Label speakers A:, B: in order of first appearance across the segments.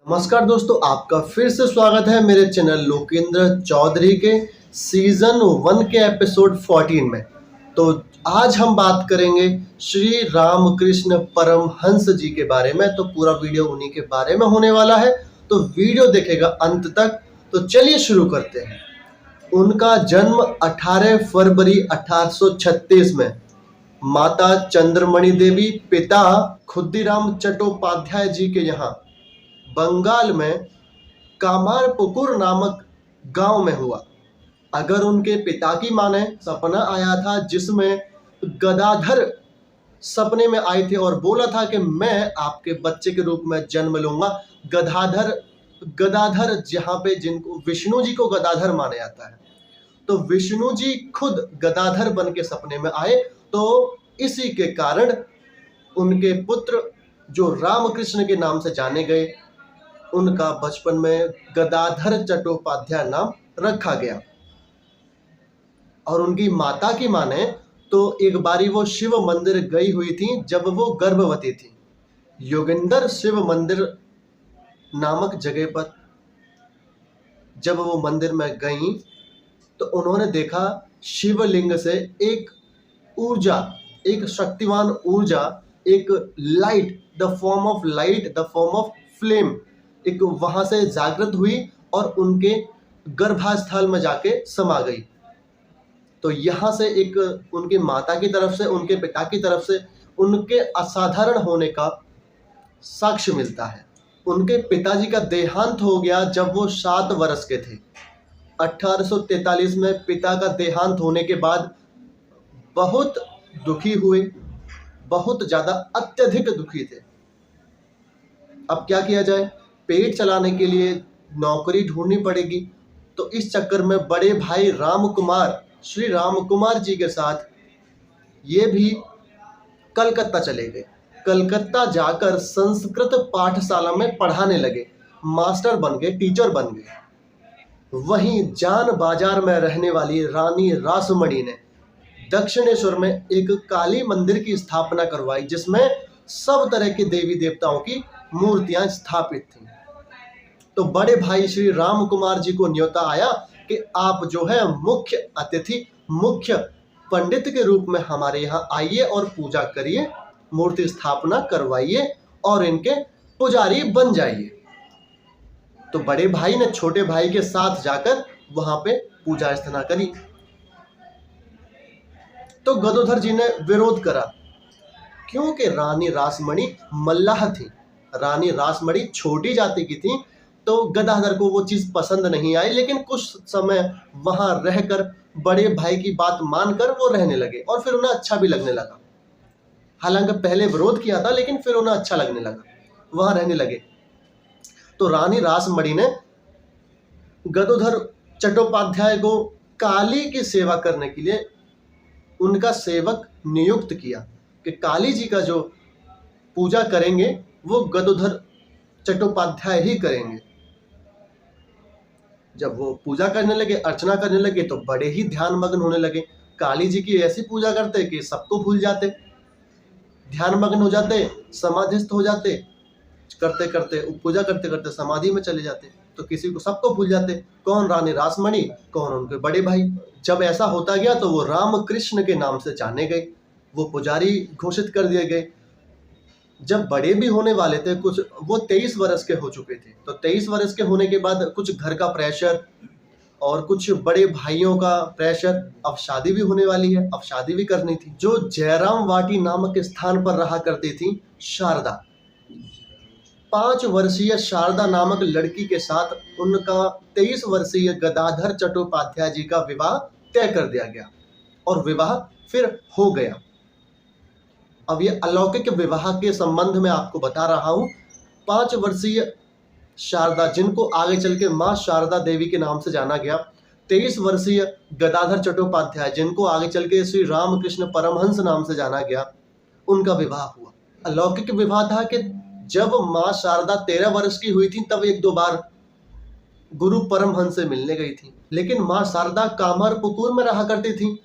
A: नमस्कार दोस्तों, आपका फिर से स्वागत है मेरे चैनल लोकेंद्र चौधरी के सीजन 1 के एपिसोड 14 में। तो आज हम बात करेंगे श्री रामकृष्ण परमहंस जी के बारे में। तो पूरा वीडियो उन्हीं के बारे में होने वाला है, तो वीडियो देखेगा अंत तक। तो चलिए शुरू करते हैं। उनका जन्म 18 फरवरी 1836 में माता चंद्रमणि देवी, पिता खुद्दीराम चट्टोपाध्याय जी के यहाँ बंगाल में कामारपुकुर नामक गांव में हुआ। अगर उनके पिता की माने, सपना आया था जिसमें गदाधर सपने में आए थे और बोला था कि मैं आपके बच्चे के रूप में जन्म लूंगा। गदाधर जहाँ पे जिनको विष्णु जी को गदाधर माना जाता है, तो विष्णु जी खुद गदाधर बन के सपने में आए। तो इसी के कारण उनके पुत्र जो रामकृष्ण के नाम से जाने गए, उनका बचपन में गदाधर चट्टोपाध्याय नाम रखा गया। और उनकी माता की माने तो एक बारी वो शिव मंदिर गई हुई थी जब वो गर्भवती थी। योगिंदर शिव मंदिर नामक जगह पर जब वो मंदिर में गई तो उन्होंने देखा शिवलिंग से एक ऊर्जा, एक शक्तिवान ऊर्जा, एक light, the form of light, the form of flame, एक वहां से जागृत हुई और उनके गर्भास्थल में जाके समा गई। तो यहाँ से एक उनकी माता की तरफ से, उनके पिता की तरफ से उनके असाधारण होने का साक्ष्य मिलता है। उनके पिताजी का देहांत हो गया जब वो 7 वर्ष के थे। 1843 में पिता का देहांत होने के बाद बहुत दुखी हुए, बहुत ज्यादा अत्यधिक दुखी थे। अब क्या किया जाए, पेट चलाने के लिए नौकरी ढूंढनी पड़ेगी। तो इस चक्कर में बड़े भाई रामकुमार, श्री रामकुमार जी के साथ ये भी कलकत्ता चले गए। कलकत्ता जाकर संस्कृत पाठशाला में पढ़ाने लगे, मास्टर बन गए, टीचर बन गए। वहीं जान बाजार में रहने वाली रानी रासमणी ने दक्षिणेश्वर में एक काली मंदिर की स्थापना करवाई, जिसमें सब तरह के देवी देवताओं की मूर्तियां स्थापित थीं। तो बड़े भाई श्री राम कुमार जी को न्योता आया कि आप जो है मुख्य अतिथि, मुख्य पंडित के रूप में हमारे यहाँ आइए और पूजा करिए, मूर्ति स्थापना करवाइए और इनके पुजारी बन जाइए। तो बड़े भाई ने छोटे भाई के साथ जाकर वहां पे पूजा अर्चना करी। तो गदोधर जी ने विरोध करा, क्योंकि रानी रासमणी मल्लाह थी, रानी रासमणी छोटी जाति की थी। तो गदाधर को वो चीज पसंद नहीं आई, लेकिन कुछ समय वहां रहकर बड़े भाई की बात मानकर वो रहने लगे और फिर उन्हें अच्छा भी लगने लगा। हालांकि पहले विरोध किया था, लेकिन फिर उन्हें अच्छा लगने लगा, वहां रहने लगे। तो रानी रासमणी ने गदोधर चट्टोपाध्याय को काली की सेवा करने के लिए उनका सेवक नियुक्त किया कि काली जी का जो पूजा करेंगे वो गदोधर चट्टोपाध्याय ही करेंगे। जब वो पूजा करने लगे, अर्चना करने लगे, तो बड़े ही ध्यान मग्न होने लगे। काली जी की ऐसी पूजा करते कि सबको भूल जाते, ध्यान मग्न हो जाते, समाधिस्थ हो जाते, करते करते पूजा करते करते समाधि में चले जाते। तो किसी को, सबको भूल जाते, कौन, रानी रासमणी, कौन उनके बड़े भाई। जब ऐसा होता गया तो वो रामकृष्ण के नाम से जाने गए, वो पुजारी घोषित कर दिए गए। जब बड़े भी होने वाले थे, कुछ वो 23 वर्ष के हो चुके थे। तो 23 वर्ष के होने के बाद कुछ घर का प्रेशर और कुछ बड़े भाइयों का प्रेशर, अब शादी भी होने वाली है, अब शादी भी करनी थी। जो जयराम वाटी नामक स्थान पर रहा करती थी शारदा, 5 वर्षीय शारदा नामक लड़की के साथ उनका 23 वर्षीय गदाधर चट्टोपाध्याय जी का विवाह तय कर दिया गया और विवाह फिर हो गया। अब ये अलौकिक विवाह के संबंध में आपको बता रहा हूं। 5 वर्षीय शारदा, जिनको आगे चल के मां शारदा देवी के नाम से जाना गया, 23 वर्षीय गदाधर चट्टोपाध्याय, जिनको आगे चल के श्री रामकृष्ण परमहंस नाम से जाना गया, उनका विवाह हुआ। अलौकिक विवाह था कि जब मां शारदा 13 वर्ष की हुई थी तब 1-2 बार गुरु परमहंस से मिलने गई थी। लेकिन मां शारदा कामारपुकुर में रहा करती थी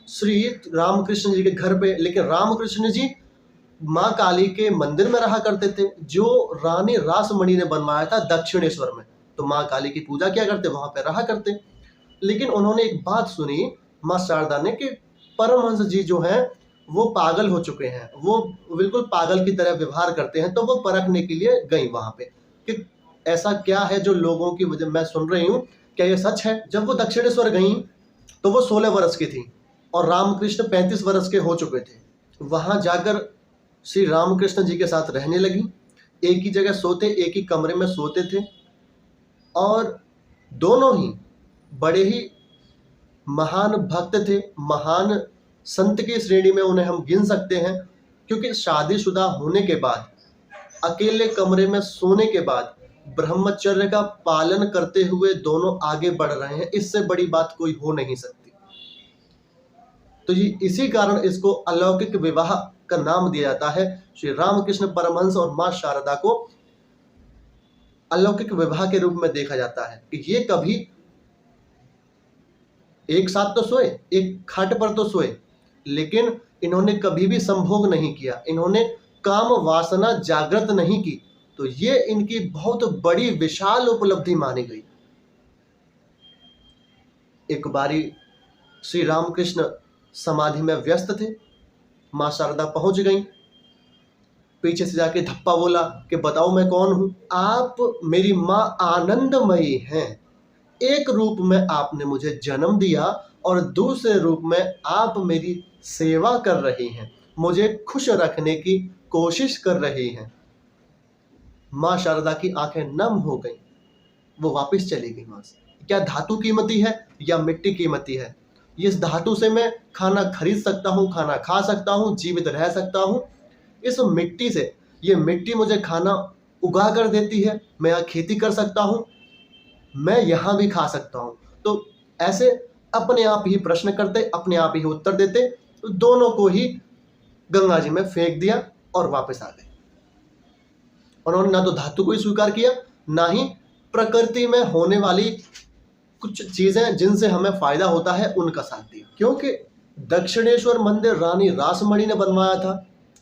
A: श्री रामकृष्ण जी के घर पे। लेकिन रामकृष्ण जी माँ काली के मंदिर में रहा करते थे, जो रानी रासमणि ने बनवाया था दक्षिणेश्वर में। तो माँ काली की पूजा क्या करते, वहां पे रहा करते। लेकिन उन्होंने एक बात सुनी माँ शारदा ने कि परमहंस जी जो हैं वो पागल हो चुके हैं, वो बिल्कुल पागल की तरह व्यवहार करते हैं। तो वो परखने के लिए गई वहां पे कि ऐसा क्या है जो लोगों की वजह मैं सुन रही हूँ, क्या ये सच है। जब वो दक्षिणेश्वर गई तो वो 16 वर्ष की थी और रामकृष्ण 35 वर्ष के हो चुके थे। वहां जाकर श्री रामकृष्ण जी के साथ रहने लगी, एक ही जगह सोते, एक ही कमरे में सोते थे और दोनों ही बड़े ही महान भक्त थे, महान संत की श्रेणी में उन्हें हम गिन सकते हैं। क्योंकि शादीशुदा होने के बाद, अकेले कमरे में सोने के बाद ब्रह्मचर्य का पालन करते हुए दोनों आगे बढ़ रहे हैं, इससे बड़ी बात कोई हो नहीं सकती। तो ये इसी कारण इसको अलौकिक विवाह का नाम दिया जाता है। श्री रामकृष्ण परमहंस और मां शारदा को अलौकिक विवाह के रूप में देखा जाता है कि ये कभी एक साथ तो सोए, एक खाट पर तो सोए, लेकिन इन्होंने कभी भी संभोग नहीं किया, इन्होंने काम वासना जागृत नहीं की। तो ये इनकी बहुत बड़ी विशाल उपलब्धि मानी गई। एक बारी श्री रामकृष्ण समाधि में व्यस्त थे, मां शारदा पहुंच गई, पीछे से जाके धप्पा बोला कि बताओ मैं कौन हूं। आप मेरी मां आनंदमयी हैं। एक रूप में आपने मुझे जन्म दिया और दूसरे रूप में आप मेरी सेवा कर रही हैं, मुझे खुश रखने की कोशिश कर रही हैं। मां शारदा की आंखें नम हो गईं, वो वापस चली गई वहां से। क्या धातु कीमती है या मिट्टी कीमती है? इस धातु से मैं खाना खरीद सकता हूँ, खाना खा सकता हूँ, जीवित रह सकता हूँ। इस मिट्टी से, ये मिट्टी मुझे खाना उगा कर देती है, मैं यहाँ खेती कर सकता हूँ, मैं यहाँ भी खा सकता हूँ। तो ऐसे अपने आप ही प्रश्न करते, अपने आप ही उत्तर देते, तो दोनों को ही गंगा जी में फेंक दिया और वापस आ गए। उन्होंने ना तो धातु को ही स्वीकार किया, ना ही प्रकृति में होने वाली कुछ चीजें जिनसे हमें फायदा होता है उनका साथ दिया। क्योंकि दक्षिणेश्वर मंदिर रानी रासमणि ने बनवाया था,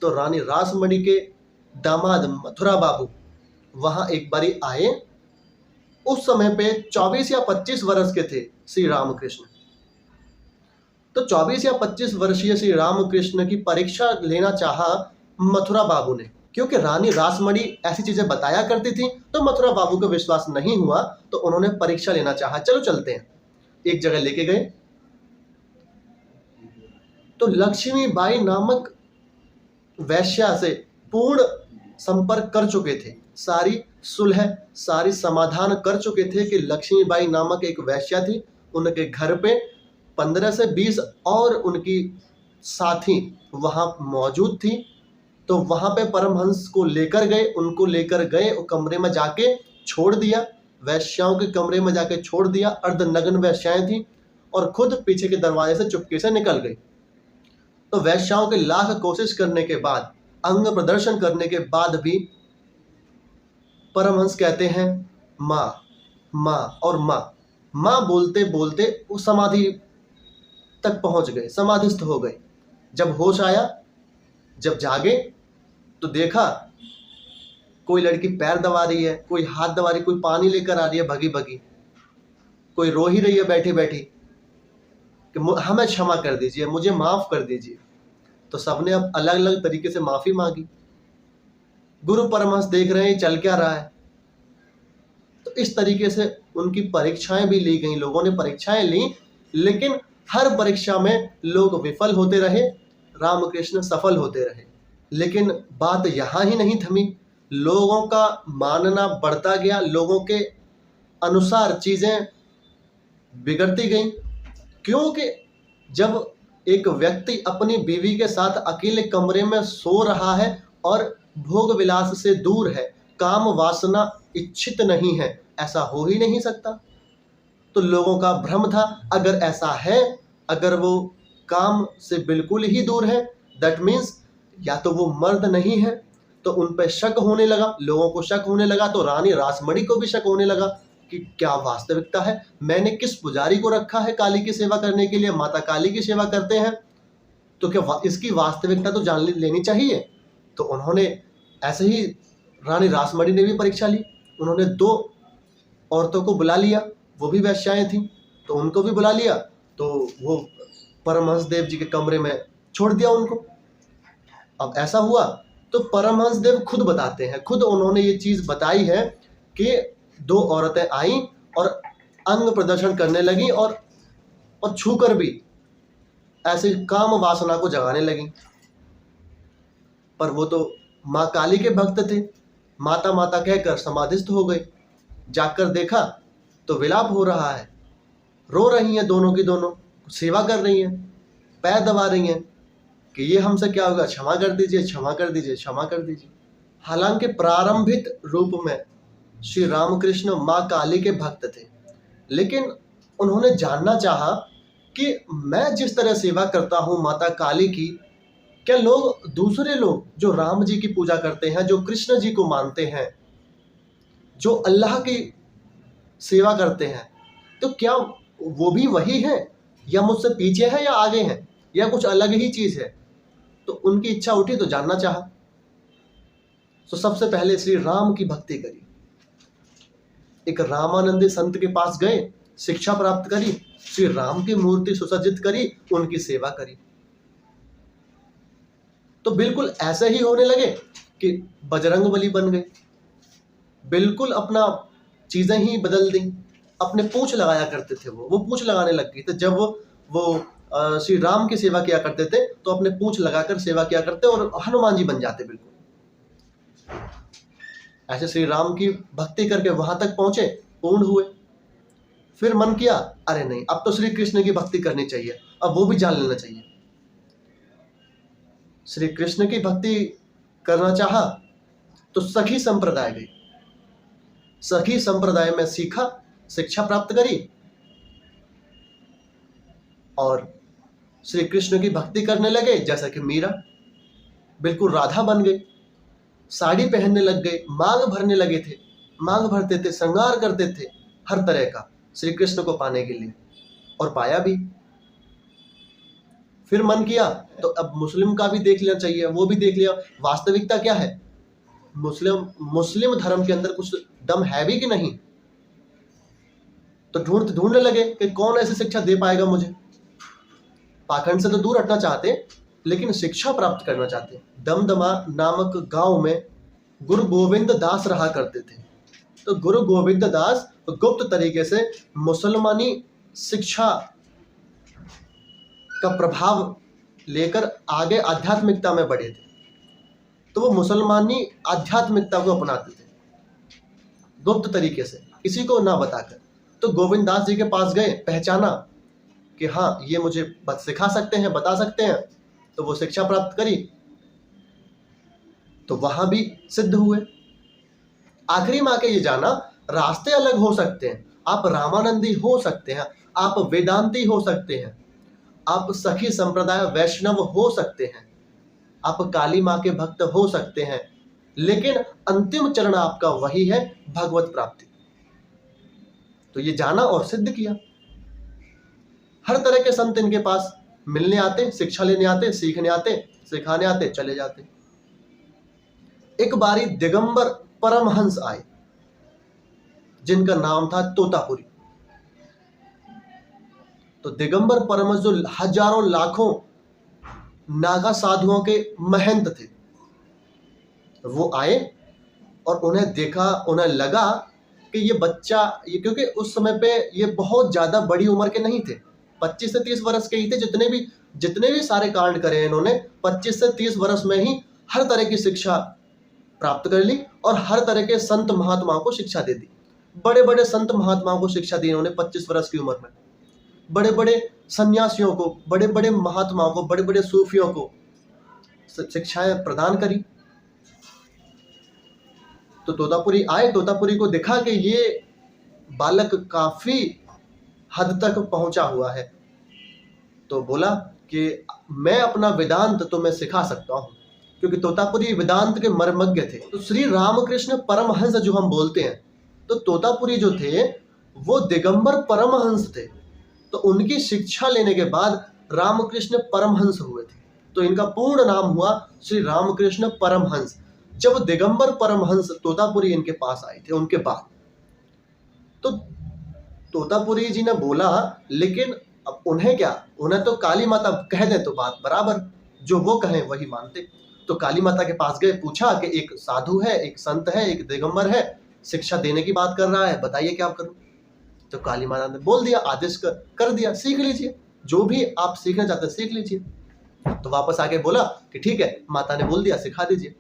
A: तो रानी रासमणि के दामाद मथुरा बाबू वहां एक बारी आए। उस समय पे 24 या 25 वर्ष के थे श्री रामकृष्ण। तो 24 या 25 वर्षीय श्री रामकृष्ण की परीक्षा लेना चाहा मथुरा बाबू ने, क्योंकि रानी रासमणि ऐसी चीजें बताया करती थी। तो मथुरा बाबू को विश्वास नहीं हुआ, तो उन्होंने परीक्षा लेना चाहा, चलो चलते हैं। एक जगह लेके गए, तो लक्ष्मीबाई नामक वैश्या से पूर्ण संपर्क कर चुके थे, सारी सुलह, सारी समाधान कर चुके थे कि लक्ष्मीबाई नामक एक वैश्या थी, उनके घर पे 15 से 20 और उनकी साथी वहां मौजूद थी। तो वहां पे परमहंस को लेकर गए, उनको लेकर गए, कमरे में जाके छोड़ दिया, वैश्याओं के कमरे में जाके छोड़ दिया। अर्धनग्न वैश्याएं थी और खुद पीछे के दरवाजे से चुपके से निकल गई। तो वैश्याओं के लाख कोशिश करने के बाद, अंग प्रदर्शन करने के बाद भी परमहंस कहते हैं माँ माँ और माँ माँ बोलते बोलते वो समाधि तक पहुंच गए, समाधिस्थ हो गए। जब होश आया, जब जागे, तो देखा कोई लड़की पैर दबा रही है, कोई हाथ दबा रही है, कोई पानी लेकर आ रही है भगी भगी, कोई रो ही रही है बैठी बैठी कि हमें क्षमा कर दीजिए, मुझे माफ कर दीजिए। तो सबने अब अलग अलग तरीके से माफी मांगी। गुरु परमहंस देख रहे हैं चल क्या रहा है। तो इस तरीके से उनकी परीक्षाएं भी ली गई, लोगों ने परीक्षाएं ली, लेकिन हर परीक्षा में लोग विफल होते रहे, रामकृष्ण सफल होते रहे। लेकिन बात यहाँ ही नहीं थमी, लोगों का मानना बढ़ता गया, लोगों के अनुसार चीजें बिगड़ती गई। क्योंकि जब एक व्यक्ति अपनी बीवी के साथ अकेले कमरे में सो रहा है और भोग विलास से दूर है, काम वासना इच्छित नहीं है, ऐसा हो ही नहीं सकता। तो लोगों का भ्रम था, अगर ऐसा है, अगर वो काम से बिल्कुल ही दूर है, दैट मीन्स या तो वो मर्द नहीं है। तो उन पर शक होने लगा, लोगों को शक होने लगा। तो रानी रासमणि को भी शक होने लगा कि क्या वास्तविकता है, मैंने किस पुजारी को रखा है काली की सेवा करने के लिए, माता काली की सेवा करते हैं, तो क्या इसकी वास्तविकता तो जान लेनी चाहिए। तो उन्होंने ऐसे ही रानी रासमणी ने भी परीक्षा ली। उन्होंने 2 औरतों को बुला लिया, वो भी वेश्याएं थीं, तो उनको भी बुला लिया। तो वो परमहंस देव जी के कमरे में छोड़ दिया उनको। अब ऐसा हुआ तो परमहंस देव खुद बताते हैं, खुद उन्होंने ये चीज़ बताई है कि 2 औरतें आईं और अंग प्रदर्शन करने लगी और छूकर भी ऐसे काम वासना को जगाने लगी। पर वो तो माँ काली के भक्त थे, माता माता कहकर समाधिस्थ हो गए। जाकर देखा तो विलाप हो रहा है, रो रही हैं दोनों की दोनों, सेवा कर रही हैं, पैर दबा रही हैं कि ये हमसे क्या होगा, क्षमा कर दीजिए, क्षमा कर दीजिए, क्षमा कर दीजिए। हालांकि प्रारंभिक रूप में श्री रामकृष्ण माँ काली के भक्त थे, लेकिन उन्होंने जानना चाहा कि मैं जिस तरह सेवा करता हूँ माता काली की, क्या लोग, दूसरे लोग जो राम जी की पूजा करते हैं, जो कृष्ण जी को मानते हैं, जो अल्लाह की सेवा करते हैं, तो क्या वो भी वही हैं या मुझसे पीछे हैं या आगे हैं या कुछ अलग ही चीज़ है। तो उनकी इच्छा उठी तो जानना चाहा। तो सबसे पहले श्री राम की भक्ति करी, एक रामानंदी संत के पास गए, शिक्षा प्राप्त करी, श्री राम की मूर्ति सुसज्जित करी, उनकी सेवा करी। तो बिल्कुल ऐसे ही होने लगे कि बजरंगबली बन गए, बिल्कुल अपना चीज़ें ही बदल दी। अपने पूंछ लगाया करते थे, वो पूंछ लगाने लग गई। तो जब वो श्री राम की सेवा किया करते थे तो अपने पूंछ लगाकर सेवा किया करते और हनुमान जी बन जाते बिल्कुल। ऐसे श्री राम की भक्ति करके वहां तक पहुंचे, पूर्ण हुए। फिर मन किया, अरे नहीं, अब तो श्री कृष्ण की भक्ति करनी चाहिए, अब वो भी जान लेना चाहिए। श्री कृष्ण की भक्ति करना चाहा तो सखी संप्रदाय गई, सखी संप्रदाय में सीखा, शिक्षा प्राप्त करी और श्री कृष्ण की भक्ति करने लगे। जैसा कि मीरा बिल्कुल राधा बन गई, साड़ी पहनने लग गए, मांग भरने लगे थे, मांग भरते थे, श्रृंगार करते थे हर तरह का श्री कृष्ण को पाने के लिए, और पाया भी। फिर मन किया तो अब मुस्लिम का भी देख लेना चाहिए, वो भी देख लिया, वास्तविकता क्या है, मुस्लिम धर्म के अंदर कुछ दम है भी कि नहीं। तो ढूंढने लगे कि कौन ऐसी शिक्षा दे पाएगा मुझे। पाखंड से तो दूर हटना चाहते, लेकिन शिक्षा प्राप्त करना चाहते। दमदमा नामक गांव में गुरु गोविंद दास रहा करते थे। तो गुरु गोविंद दास गुप्त तरीके से मुसलमानी शिक्षा का प्रभाव लेकर आगे आध्यात्मिकता में बढ़े थे। तो वो मुसलमानी आध्यात्मिकता को अपनाते थे गुप्त तरीके से, किसी को ना बताकर। तो गोविंद दास जी के पास गए, पहचाना कि हाँ ये मुझे सिखा सकते हैं, बता सकते हैं। तो वो शिक्षा प्राप्त करी, तो वहां भी सिद्ध हुए। आखिरी में आके ये जाना, रास्ते अलग हो सकते हैं, आप रामानंदी हो सकते हैं, आप वेदांती हो सकते हैं, आप सखी संप्रदाय वैष्णव हो सकते हैं, आप काली माँ के भक्त हो सकते हैं, लेकिन अंतिम चरण आपका वही है, भगवत प्राप्ति। तो ये जाना और सिद्ध किया। हर तरह के संत इनके पास मिलने आते, शिक्षा लेने आते, सीखने आते, सिखाने आते, चले जाते। एक बारी दिगंबर परमहंस आए, जिनका नाम था तोतापुरी। तो दिगंबर परमहंस जो हजारों लाखों नागा साधुओं के महंत थे, वो आए और उन्हें देखा, उन्हें लगा कि ये बच्चा, ये क्योंकि उस समय पे ये बहुत ज़्यादा बड़ी उम्र के नहीं थे, 25 से 30 वर्ष के ही थे। जितने भी सारे कांड करे इन्होंने 25 से 30 वर्ष में ही हर तरह की शिक्षा प्राप्त कर ली और हर तरह के संत महात्माओं को शिक्षा दे दी। बड़े बड़े संत महात्माओं को शिक्षा दी इन्होंने 25 वर्ष की उम्र में। बड़े बड़े सन्यासियों को, बड़े बड़े महात्माओं को, बड़े बड़े सूफियों को शिक्षाएं प्रदान करी। तो तोतापुरी आए, तोतापुरी को देखा कि ये बालक काफी हद तक पहुंचा हुआ है, तो बोला कि मैं अपना वेदांत तुम्हें सिखा सकता हूं, क्योंकि तोतापुरी वेदांत के मर्मज्ञ थे। तो श्री रामकृष्ण परमहंस जो हम बोलते हैं, तो तोतापुरी जो थे वो दिगंबर परमहंस थे। तो उनकी शिक्षा लेने के बाद रामकृष्ण परमहंस हुए थे। तो इनका पूर्ण नाम हुआ श्री रामकृष्ण परमहंस। जब दिगंबर परमहंस तोतापुरी इनके पास आए थे उनके बाद, तो तोतापुरी जी ने बोला, लेकिन अब उन्हें क्या, उन्हें तो काली माता कह दे तो बात बराबर, जो वो कहें वही मानते। तो काली माता के पास गए, पूछा कि एक साधु है, एक संत है, एक दिगंबर है, शिक्षा देने की बात कर रहा है, बताइए क्या करूं। तो काली माता ने बोल दिया, आदेश कर दिया, सीख लीजिए, जो भी आप सीखना चाहते हैं सीख लीजिए। तो वापस आके बोला कि ठीक है, माता ने बोल दिया, सिखा दीजिए।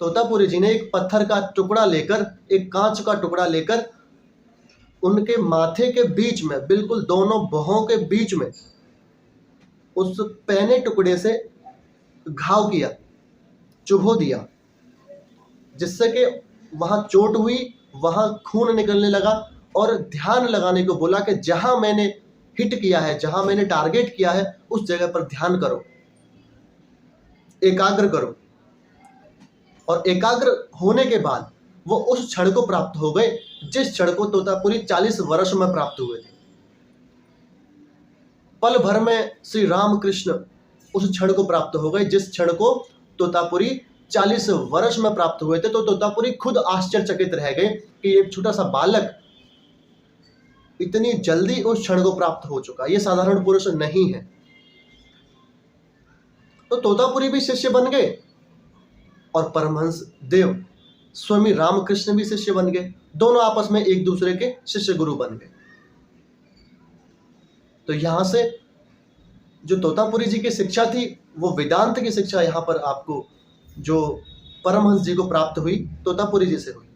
A: तोतापुरी जी ने एक पत्थर का टुकड़ा लेकर, एक कांच का टुकड़ा लेकर, उनके माथे के बीच में, बिल्कुल दोनों भौहों के बीच में, उस पैने टुकड़े से घाव किया, चुभो दिया, जिससे कि वहां चोट हुई, वहां खून निकलने लगा। और ध्यान लगाने को बोला कि जहां मैंने हिट किया है, जहां मैंने टारगेट किया है, उस जगह पर ध्यान करो, एकाग्र करो। और एकाग्र होने के बाद वो उस क्षण को प्राप्त हो गए जिस क्षण को तोतापुरी 40 वर्ष में प्राप्त हुए थे। पल भर में श्री रामकृष्ण उस क्षण को प्राप्त हो गए जिस क्षण को तोतापुरी 40 वर्ष में प्राप्त हुए थे। तो तोतापुरी खुद आश्चर्यचकित रह गए कि एक छोटा सा बालक इतनी जल्दी उस क्षण को प्राप्त हो चुका, ये साधारण पुरुष नहीं है। तो तोतापुरी भी शिष्य बन गए और परमहंस देव स्वामी रामकृष्ण भी शिष्य बन गए। दोनों आपस में एक दूसरे के शिष्य गुरु बन गए। तो यहां से जो तोतापुरी जी की शिक्षा थी, वो वेदांत की शिक्षा यहां पर आपको जो परमहंस जी को प्राप्त हुई, तोतापुरी जी से हुई।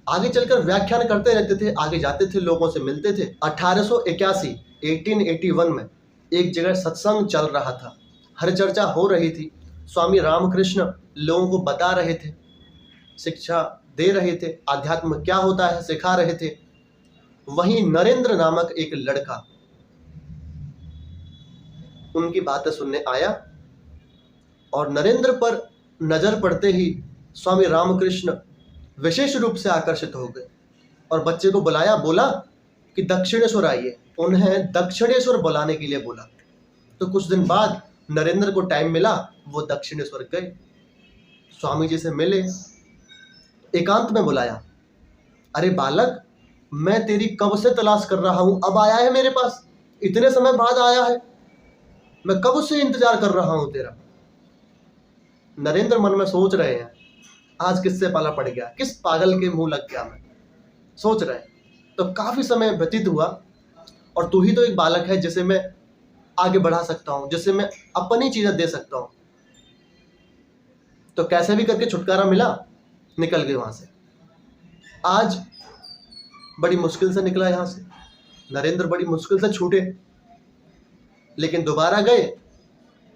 A: आगे चलकर व्याख्यान करते रहते थे, आगे जाते थे, लोगों से मिलते थे। 1881 में एक जगह सत्संग चल रहा था, हर चर्चा हो रही थी। स्वामी रामकृष्ण लोगों को बता रहे थे, शिक्षा दे रहे थे, आध्यात्म क्या होता है सिखा रहे थे। वहीं नरेंद्र नामक एक लड़का उनकी बातें सुनने आया और नरेंद्र पर नजर पड़ते ही स्वामी रामकृष्ण विशेष रूप से आकर्षित हो गए और बच्चे को बुलाया, बोला कि दक्षिणेश्वर आइए। उन्हें दक्षिणेश्वर बुलाने के लिए बोला। तो कुछ दिन बाद नरेंद्र को टाइम मिला, वो दक्षिणेश्वर गए, स्वामी जी से मिले, एकांत में बुलाया। अरे बालक, मैं तेरी कब से तलाश कर रहा हूं, अब आया है मेरे पास, इतने समय बाद आया है, मैं कब से इंतजार कर रहा हूं तेरा। नरेंद्र मन में सोच रहे हैं, आज किससे पाला पड़ गया, किस पागल के मुंह लग गया, मैं सोच रहे हैं। तो काफी समय व्यतीत हुआ और तू ही तो एक बालक है जिसे मैं आगे बढ़ा सकता हूं, जिसे मैं अपनी चीजें दे सकता हूं। तो कैसे भी करके छुटकारा मिला, निकल गए वहां से। आज बड़ी मुश्किल से निकला यहां से, नरेंद्र बड़ी मुश्किल से छूटे, लेकिन दोबारा गए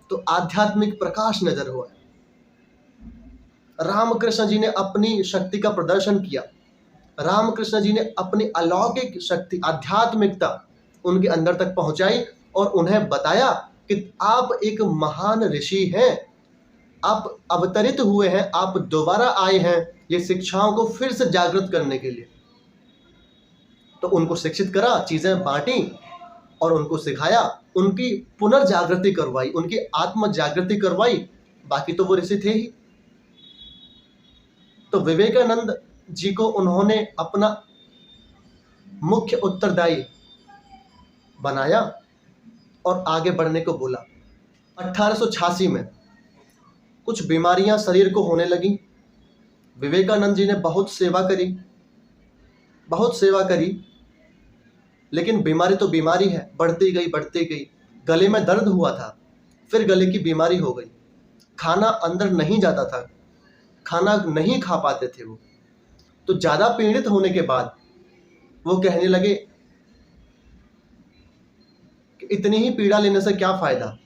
A: तो आध्यात्मिक प्रकाश नजर हुआ। रामकृष्ण जी ने अपनी शक्ति का प्रदर्शन किया। रामकृष्ण जी ने अपनी अलौकिक शक्ति, आध्यात्मिकता उनके अंदर तक पहुंचाई और उन्हें बताया कि आप एक महान ऋषि हैं, आप अवतरित हुए हैं, आप दोबारा आए हैं ये शिक्षाओं को फिर से जागृत करने के लिए। तो उनको शिक्षित करा, चीजें बांटी और उनको सिखाया, उनकी पुनर्जागृति करवाई, उनकी आत्म जागृति करवाई। बाकी तो वो ऋषि थे ही। तो विवेकानंद जी को उन्होंने अपना मुख्य उत्तरदायी बनाया और आगे बढ़ने को बोला। 1886 में कुछ बीमारियां शरीर को होने लगी। विवेकानंद जी ने बहुत सेवा करी, लेकिन बीमारी तो बीमारी है, बढ़ती गई। गले में दर्द हुआ था, फिर गले की बीमारी हो गई, खाना अंदर नहीं जाता था, खाना नहीं खा पाते थे वो। तो ज्यादा पीड़ित होने के बाद वो कहने लगे कि इतनी ही पीड़ा लेने से क्या फायदा,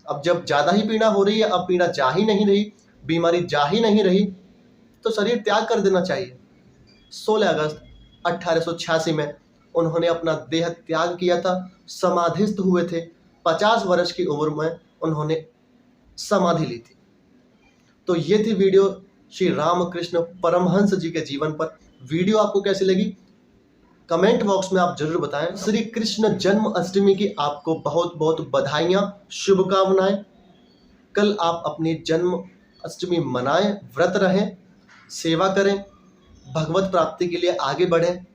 A: अब जब ज्यादा ही पीड़ा हो रही है, अब पीड़ा जा ही नहीं रही, बीमारी जा ही नहीं रही, तो शरीर त्याग कर देना चाहिए। 16 अगस्त 1886 में उन्होंने अपना देह त्याग किया था, समाधिस्थ हुए थे। 50 वर्ष की उम्र में उन्होंने समाधि ली थी। तो ये थी वीडियो श्री रामकृष्ण परमहंस जी के जीवन पर। वीडियो आपको कैसी लगी कमेंट बॉक्स में आप जरूर बताएं। श्री कृष्ण जन्माष्टमी की आपको बहुत बहुत बधाइयाँ, शुभकामनाएं। कल आप अपनी जन्माष्टमी मनाएं, व्रत रहें, सेवा करें, भगवत प्राप्ति के लिए आगे बढ़ें,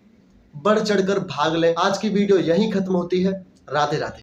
A: बढ़ चढ़कर भाग लें। आज की वीडियो यहीं खत्म होती है। राधे राधे।